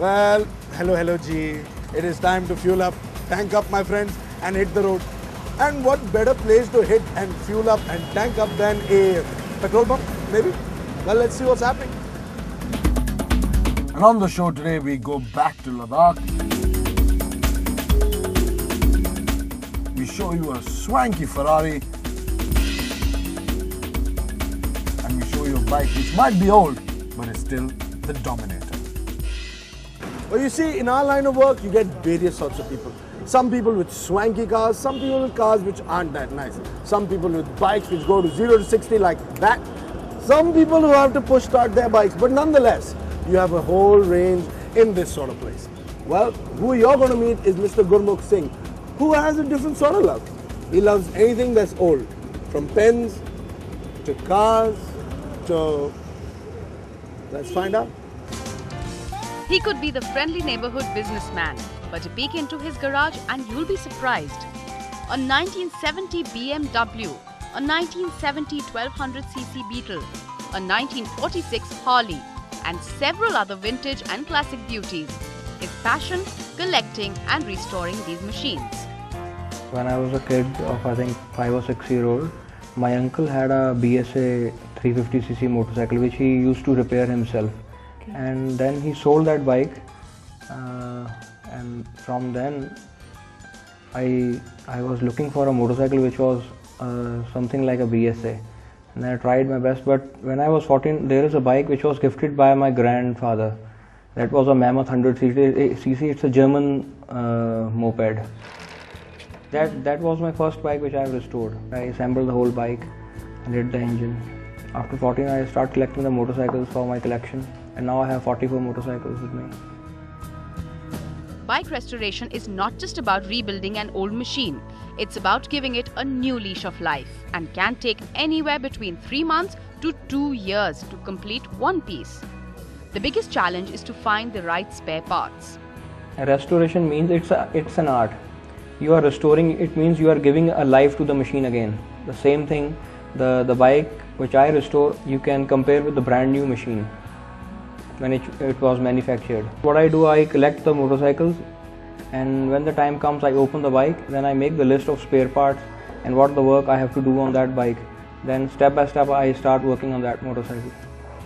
Well, hello G. It is time to fuel up, tank up my friends and hit the road. And what better place to hit and fuel up and tank up than a petrol pump, maybe? Well, let's see what's happening. And on the show today, we go back to Ladakh. We show you a swanky Ferrari. And we show you a bike which might be old, but it's still the Dominator. Well, you see, in our line of work, you get various sorts of people. Some people with swanky cars, some people with cars which aren't that nice. Some people with bikes which go to 0 to 60 like that. Some people who have to push start their bikes, but nonetheless, you have a whole range in this sort of place. Well, who you're going to meet is Mr. Gurmukh Singh, who has a different sort of love. He loves anything that's old, from pens to cars to... Let's find out. He could be the friendly neighborhood businessman, but a peek into his garage and you'll be surprised. A 1970 BMW, a 1970 1200cc Beetle, a 1946 Harley, and several other vintage and classic beauties. His passion, collecting and restoring these machines. When I was a kid of I think 5 or 6 year old, my uncle had a BSA 350cc motorcycle which he used to repair himself. And then he sold that bike, and from then I was looking for a motorcycle which was something like a BSA, and I tried my best. But when I was 14, there is a bike which was gifted by my grandfather. That was a Mammoth 100cc. It's a German moped. That was my first bike which I have restored. I assembled the whole bike and did the engine. After 14, I started collecting the motorcycles for my collection. And now I have 44 motorcycles with me. Bike restoration is not just about rebuilding an old machine. It's about giving it a new leash of life and can take anywhere between 3 months to 2 years to complete one piece. The biggest challenge is to find the right spare parts. Restoration means it's an art. You are restoring, it means you are giving a life to the machine again. The same thing, the bike which I restore, you can compare with the brand new machine when it was manufactured. What I do, I collect the motorcycles, and when the time comes I open the bike, then I make the list of spare parts and what the work I have to do on that bike. Then step by step I start working on that motorcycle.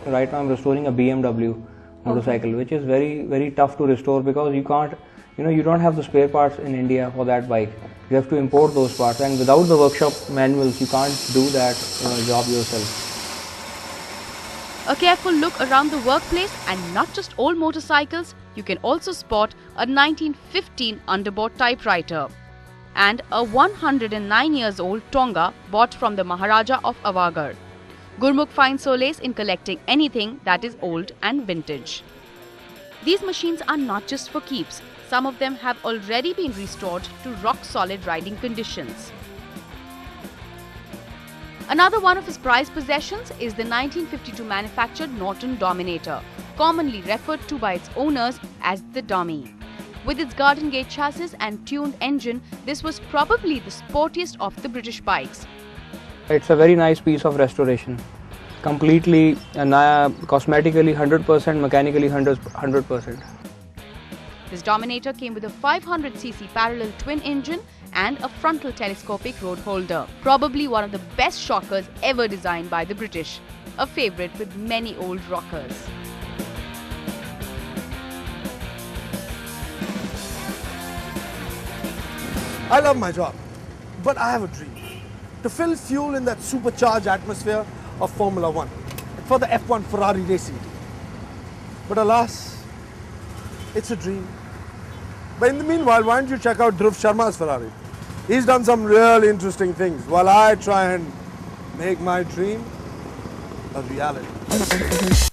Right now I'm restoring a BMW motorcycle, which is very, very tough to restore because you can't, you don't have the spare parts in India for that bike. You have to import those parts, and without the workshop manuals you can't do that job yourself. A careful look around the workplace, and not just old motorcycles, you can also spot a 1915 underboard typewriter and a 109 years old Tonga bought from the Maharaja of Avagar. Gurmukh finds solace in collecting anything that is old and vintage. These machines are not just for keeps. Some of them have already been restored to rock-solid riding conditions. Another one of his prized possessions is the 1952 manufactured Norton Dominator, commonly referred to by its owners as the Dummy. With its garden gate chassis and tuned engine, this was probably the sportiest of the British bikes. It's a very nice piece of restoration. Completely, cosmetically 100%, mechanically 100%. This Dominator came with a 500cc parallel twin engine and a frontal telescopic road holder. Probably one of the best shockers ever designed by the British. A favourite with many old rockers. I love my job, but I have a dream. To fill fuel in that supercharged atmosphere of Formula 1 for the F1 Ferrari racing team. But alas, it's a dream. But in the meanwhile, why don't you check out Dhruv Sharma's Ferrari? He's done some really interesting things while I try and make my dream a reality.